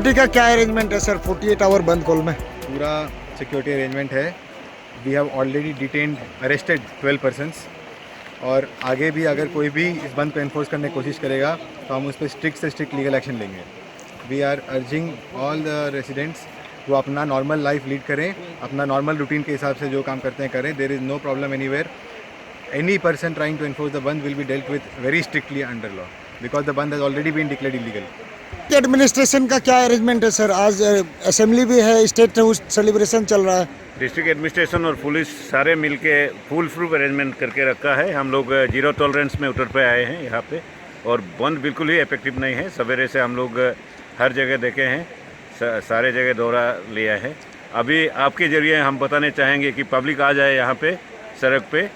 Security का क्या arrangement है सर 48 आवर बंद कॉल में? पूरा सिक्योरिटी अरेंजमेंट है। We have already detained arrested 12 persons और आगे भी अगर कोई भी इस बंद को एनफोर्स करने की कोशिश करेगा तो हम उस पर स्ट्रिक्ट से स्ट्रिक्ट लीगल एक्शन लेंगे। We are urging all the residents वो अपना नॉर्मल लाइफ लीड करें, अपना नॉर्मल रूटीन के हिसाब से जो काम करते हैं करें। There is no problem anywhere. Any person trying to enforce the bandh will be dealt with very strictly under law because the bandh has already been declared illegal. Administration का क्या अरेंजमेंट है सर? आज असेंबली भी है, स्टेट सेलिब्रेशन चल रहा है। District administration और पुलिस सारे मिलके फुल प्रूफ अरेंजमेंट करके रखा है। हम लोग जीरो टॉलरेंस में उतर पे आए हैं यहाँ पे और बंद बिल्कुल ही इफेक्टिव नहीं है। सवेरे से हम लोग हर जगह देखे हैं, सारे जगह दौरा लिया है। अभी आपके ज़रिए हम बताने चाहेंगे कि पब्लिक आ जाए यहाँ पे सड़क पे।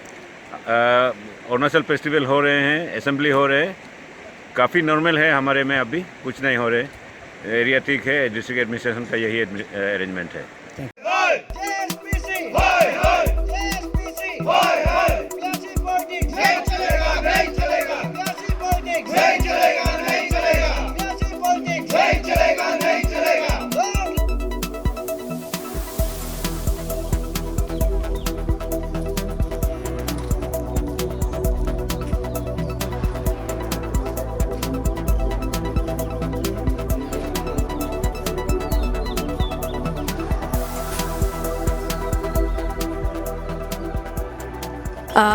अरुणाचल फेस्टिवल हो रहे हैं, असेंबली हो रहे हैं, काफ़ी नॉर्मल है हमारे में, अभी कुछ नहीं हो रहे। एरिया ठीक है। डिस्ट्रिक्ट एडमिनिस्ट्रेशन का यही अरेंजमेंट है।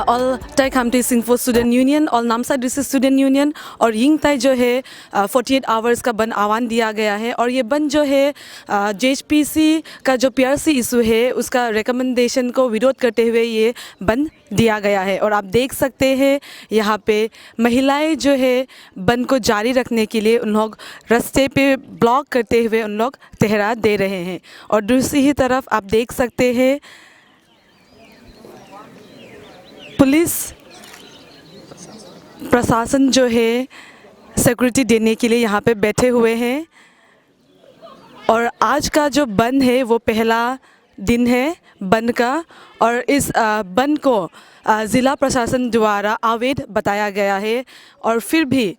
All Tai Khamti Singpho student union, all Namsai district student union और यिंग ताई जो है 48 आवर्स का बंद आह्वान दिया गया है। और ये बंद जो है JHPC का जो PRC इशू है उसका रिकमेंडेशन को विरोध करते हुए ये बंद दिया गया है। और आप देख सकते हैं यहाँ पे महिलाएं जो है बंद को जारी रखने के लिए उन लोग रास्ते पे ब्लॉक करते हुए उन लोग तहरा दे रहे हैं। और दूसरी ही तरफ आप देख सकते हैं पुलिस प्रशासन जो है सिक्योरिटी देने के लिए यहाँ पे बैठे हुए हैं। और आज का जो बंद है वो पहला दिन है बंद का और इस बंद को ज़िला प्रशासन द्वारा अवैध बताया गया है। और फिर भी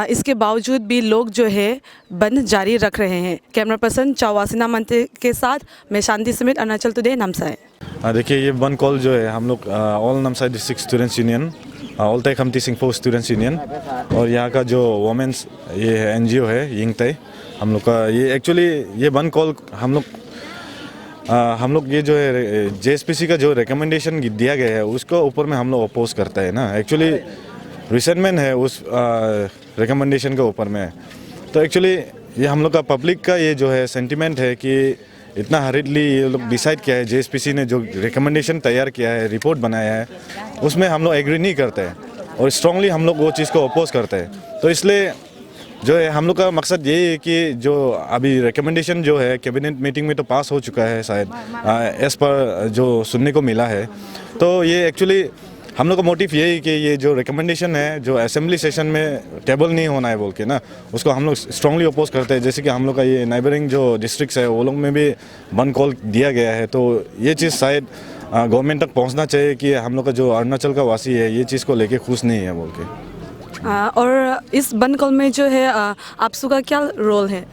इसके बावजूद भी लोग जो है बंद जारी रख रहे हैं। कैमरा पर्सन चावासिना मंत्री के साथ मैं शांति समेत अरुणाचल टुडे नामसाई। देखिए ये बंद कॉल जो है हम लोग all Namsai district students union, all Tai Khamti Singpho students union और यहाँ का जो वोमेंस ये NGO है यिंग ताई, हम लोग का ये एक्चुअली ये बंद कॉल हम लोग ये जो है JHPC का जो रिकमेंडेशन दिया गया है उसको ऊपर में हम लोग अपोज करता है ना। एक्चुअली रिसेंटमेंट है उस रिकमेंडेशन के ऊपर में। तो एक्चुअली ये हम लोग का पब्लिक का ये जो है सेंटिमेंट है कि इतना हरिडली ये लोग डिसाइड किया है, JHPC ने जो रिकमेंडेशन तैयार किया है, रिपोर्ट बनाया है, उसमें हम लोग एग्री नहीं करते हैं और स्ट्रांगली हम लोग वो चीज़ को अपोज करते हैं। तो इसलिए जो है हम लोग का मकसद ये है कि जो अभी रिकमेंडेशन जो है कैबिनेट मीटिंग में तो पास हो चुका है शायद एज पर जो सुनने को मिला है। तो ये एक्चुअली हम लोग का मोटिव यही है कि ये जो रिकमेंडेशन है जो असेंबली सेशन में टेबल नहीं होना है बोल के ना, उसको हम लोग स्ट्रांगली अपोज करते हैं। जैसे कि हम लोग का ये नाइबरिंग जो डिस्ट्रिक्ट्स है वो लोग में भी बंद कॉल दिया गया है। तो ये चीज़ शायद गवर्नमेंट तक पहुंचना चाहिए कि हम लोग का जो अरुणाचल का वासी है ये चीज़ को लेके खुश नहीं है बोल के। और इस बंद कॉल में जो है आपसू का क्या रोल है?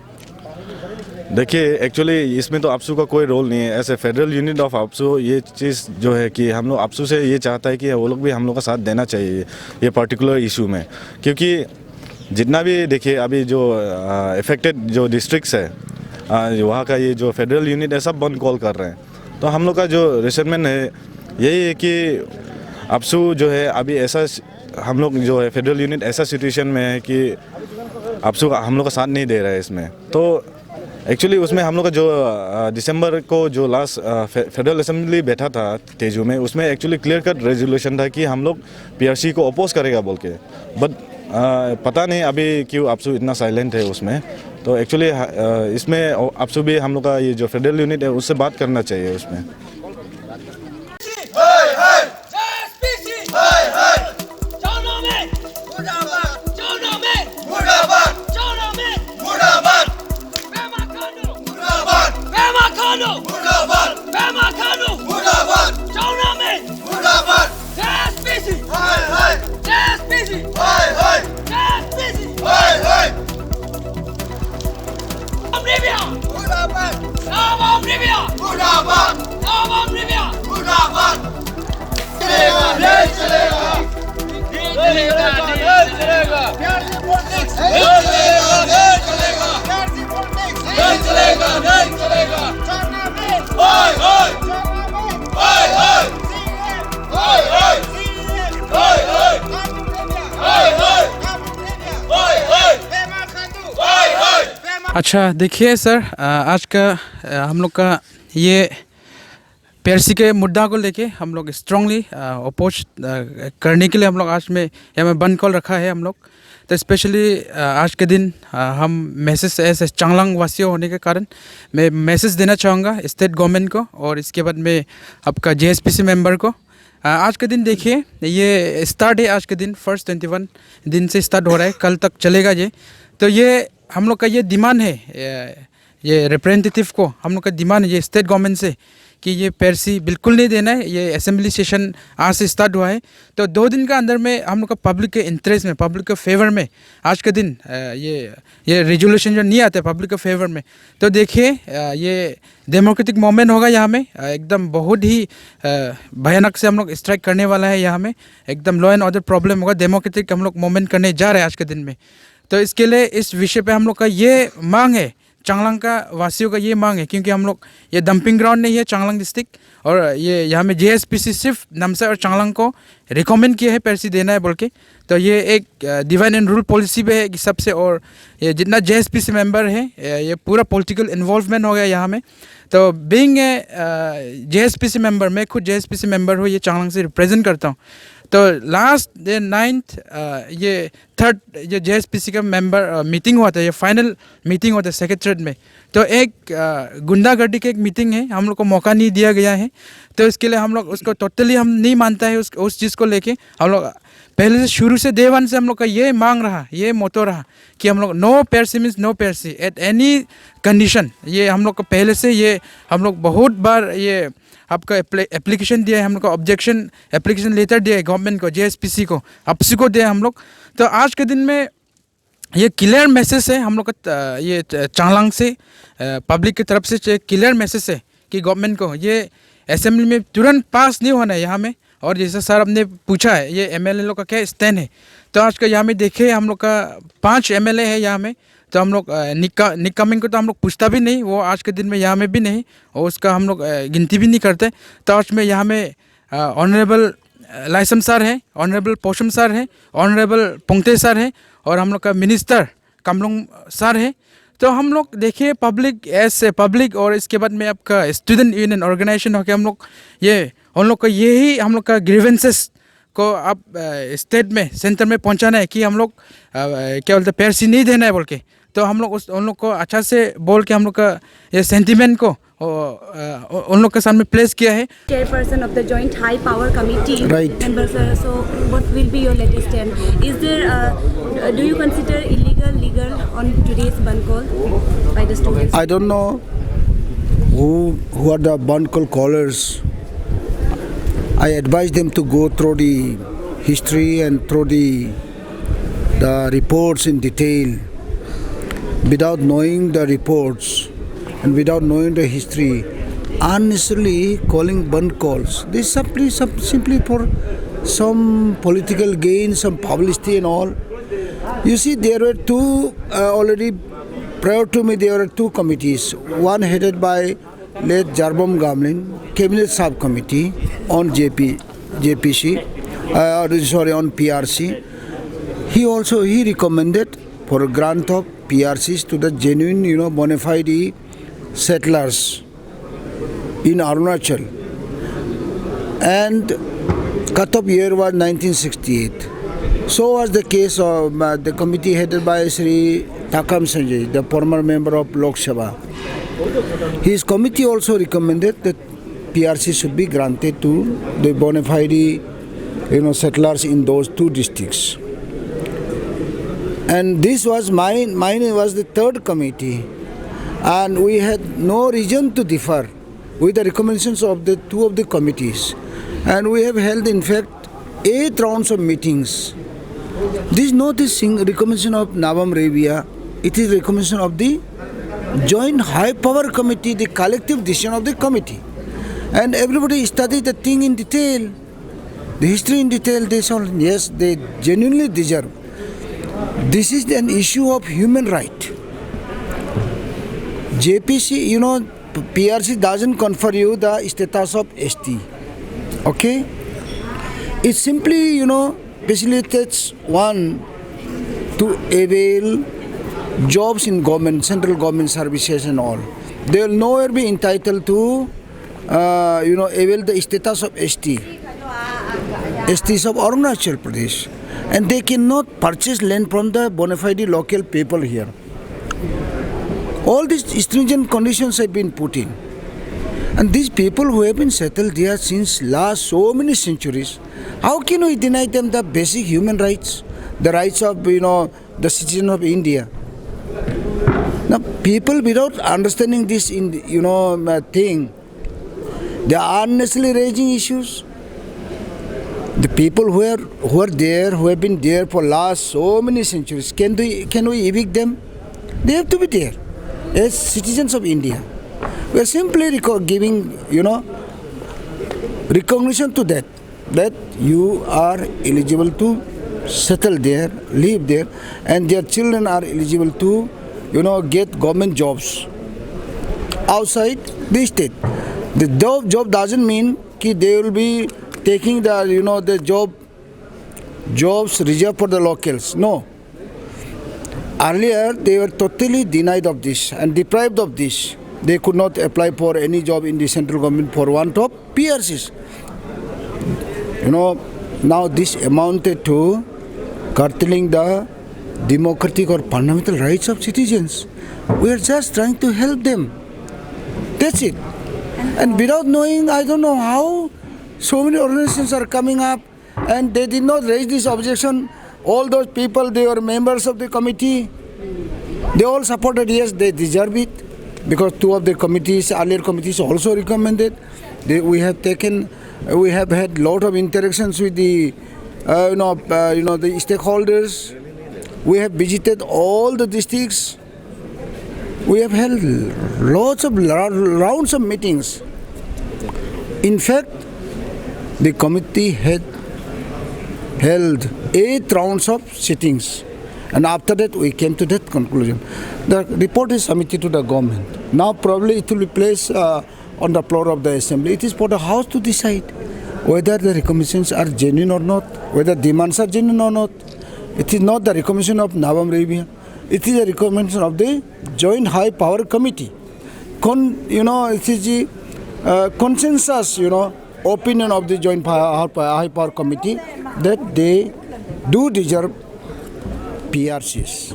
देखिए एक्चुअली इसमें तो आपसू का कोई रोल नहीं है। ऐसे फेडरल यूनिट ऑफ आपसू ये चीज़ जो है कि हम लोग आपसू से ये चाहता है कि वो लोग भी हम लोग का साथ देना चाहिए ये पर्टिकुलर इशू में, क्योंकि जितना भी देखिए अभी जो इफेक्टेड जो डिस्ट्रिक्ट्स है वहाँ का ये जो फेडरल यूनिट है सब बंद कॉल कर रहे हैं। तो हम लोग का जो रिसेंटमेंट है यही है कि आपसू जो है अभी ऐसा हम लोग जो है फेडरल यूनिट ऐसा सिचुएशन में है कि आपसू हम लोग का साथ नहीं दे रहा है इसमें। तो एक्चुअली उसमें हम लोग का जो दिसंबर को जो लास्ट फेडरल असेंबली बैठा था तेजू में, उसमें एक्चुअली क्लियर कट रेजोल्यूशन था कि हम लोग PRC को अपोज करेगा बोल के। बट पता नहीं अभी क्यों आपसू इतना साइलेंट है उसमें। तो एक्चुअली इसमें आपसू भी हम लोग का ये जो फेडरल यूनिट है उससे बात करना चाहिए उसमें। Libya! अच्छा देखिए सर, आज का हम लोग का ये PRC के मुद्दा को लेके हम लोग स्ट्रांगली अपोज करने के लिए हम लोग आज में यहाँ में बंद कॉल रखा है हम लोग। तो स्पेशली आज के दिन हम मैसेज ऐसे चांगलांग वासियों होने के कारण मैं मैसेज देना चाहूँगा स्टेट गवर्नमेंट को और इसके बाद में आपका JSPC मेंबर को। आज के दिन देखिए ये स्टार्ट है, आज के दिन फर्स्ट 21 दिन से स्टार्ट हो रहा है, कल तक चलेगा ये। तो ये हम लोग का ये डिमांड है, ये रिप्रेजेंटेटिव को हम लोग का डिमांड है ये स्टेट गवर्नमेंट से कि ये PRC बिल्कुल नहीं देना है। ये असेंबली सेशन आज से स्टार्ट हुआ है, तो 2 दिन का अंदर में हम लोग का पब्लिक के इंटरेस्ट में, पब्लिक के फेवर में आज के दिन ये रेजोल्यूशन जो नहीं आता है पब्लिक के फेवर में, तो देखिए ये डेमोक्रेटिक मोमेंट होगा यहाँ में। एकदम बहुत ही भयानक से हम लोग स्ट्राइक करने वाला है यहाँ में, एकदम लॉ एंड ऑर्डर प्रॉब्लम होगा, डेमोक्रेटिक हम लोग मोमेंट करने जा रहे हैं आज के दिन में। तो इसके लिए इस विषय पे हम लोग का ये मांग है, चांगलांग का वासियों का ये मांग है, क्योंकि हम लोग ये डंपिंग ग्राउंड नहीं है चांगलांग डिस्ट्रिक्ट, और ये यहाँ में JSPC सिर्फ नामसाई और चांगलांग को रिकमेंड किया है PRC देना है बोल के। तो ये एक डिवाइन एंड रूल पॉलिसी पे है कि सबसे, और ये जितना JSPC मेंबर है ये पूरा पॉलिटिकल इन्वॉल्वमेंट हो गया यहाँ में। तो बीइंग JSPC मेंबर, मैं खुद JSPC मेंबर हूँ, ये चांगलांग से रिप्रेजेंट करता हूँ। तो लास्ट 9th ये 3rd ये JSPC का मेंबर मीटिंग हुआ था, ये फाइनल मीटिंग हुआ था सेक्रेटरीट में। तो एक गुंडागर्दी की एक मीटिंग है, हम लोग को मौका नहीं दिया गया है, तो इसके लिए हम लोग उसको टोटली हम नहीं मानता है उस चीज़ को लेके। हम लोग पहले से शुरू से day 1 से हम लोग का ये मांग रहा, ये मोटो रहा कि हम लोग no PRC means no PRC at any condition. ये हम लोग को पहले से ये हम लोग बहुत बार ये आपका एप्लीकेशन दिया है, हम लोग को ऑब्जेक्शन एप्लीकेशन लेटर दिया है गवर्नमेंट को, JSPC को, आपसी को दिया है हम लोग। तो आज के दिन में ये क्लियर मैसेज है हम लोग का, ये चांगलांग से पब्लिक की तरफ से क्लियर मैसेज है कि गवर्नमेंट को ये असेंबली में तुरंत पास नहीं होना है यहाँ में। और जैसा सर आपने पूछा है ये MLA लोग का क्या स्टैंड है, तो आज का यहाँ में देखे हम लोग का 5 MLA है यहाँ में। तो हम लोग निक कमिंग को तो हम लोग पूछता भी नहीं, वो आज के दिन में यहाँ में भी नहीं, और उसका हम लोग गिनती भी नहीं करते। तो आज में यहाँ में ऑनरेबल लाइसम सर है, ऑनरेबल पोशम सर है, ऑनरेबल पोंगते सर है, और हम लोग का मिनिस्टर कमलोंग सर है। तो हम लोग देखिए पब्लिक ऐसे पब्लिक, और इसके बाद में आपका स्टूडेंट यूनियन ऑर्गेनाइजेशन हो के हम लोग ये हम लोग का यही हम लोग का ग्रीवेंसेस को आप स्टेट में सेंटर में पहुंचाना है कि हम लोग क्या बोलते हैं PRC नहीं देना है बोल के। तो हम लोग उन लोग को अच्छा से बोल के हम लोग का ये सेंटिमेंट को उन लोग के सामने प्लेस किया है। Chairperson of the Joint High Power Committee. Right. Members, so what will be your latest stand? Is there, do you consider illegal, legal on today's ban call by the students? I don't know who are the ban call callers. I advise them to go through the history and through the reports in detail. Without knowing the reports and without knowing the history, unnecessarily calling band calls. This is simply for some political gain, some publicity and all. You see, there were two already prior to me. There were 2 committees. One headed by late Jarbom Gamlin, Cabinet Subcommittee on JPC, on PRC. He recommended for a grant of PRCs to the genuine, bona fide settlers in Arunachal. And cut-off year was 1968. So was the case of the committee headed by Sri Takam Sanjay, the former member of Lok Sabha. His committee also recommended that PRC should be granted to the bona fide settlers in those 2 districts. And this was mine was the 3rd committee, and we had no reason to differ with the recommendations of the 2 of the committees, and we have held in fact 8 rounds of meetings. This is not the recommendation of Navam Revia, it is recommendation of the Joint High Power Committee, the collective decision of the committee. And everybody studied the thing in detail, the history in detail. They said, yes, they genuinely deserve. This is an issue of human right. JPC, PRC doesn't confer you the status of ST. Okay? It simply, facilitates one to avail jobs in government, central government services and all. They will nowhere be entitled to, avail the status of ST. STs of Arunachal Pradesh. And they cannot purchase land from the bona fide local people here. All these stringent conditions have been put in. And these people who have been settled there since last so many centuries, how can we deny them the basic human rights, the rights of, the citizen of India? Now, people without understanding this, thing, they are unnecessarily raising issues. The people who are there, who have been there for last so many centuries, can we evict them? They have to be there as citizens of India. We are simply giving, recognition to that you are eligible to settle there, live there, and their children are eligible to, get government jobs outside the state. The job doesn't mean that they will be taking the jobs reserved for the locals. No. Earlier, they were totally denied of this and deprived of this. They could not apply for any job in the central government for want of PRCs. Now this amounted to curtailing the democratic or fundamental rights of citizens. We are just trying to help them. That's it. And without knowing, I don't know how so many organizations are coming up and they did not raise this objection. All those people, they were members of the committee. They all supported, yes, they deserve it. Because two of the earlier committees also recommended. We have had lot of interactions with the, the stakeholders. We have visited all the districts. We have held lots of rounds of meetings. In fact, the committee had held 8 rounds of sittings. And after that, we came to that conclusion. The report is submitted to the government. Now, probably it will be placed on the floor of the assembly. It is for the House to decide whether the recommendations are genuine or not, whether demands are genuine or not. It is not the recommendation of Navam Rebia. It is a recommendation of the Joint High Power Committee. It is the consensus, opinion of the Joint High Power Committee that they do deserve PRCs.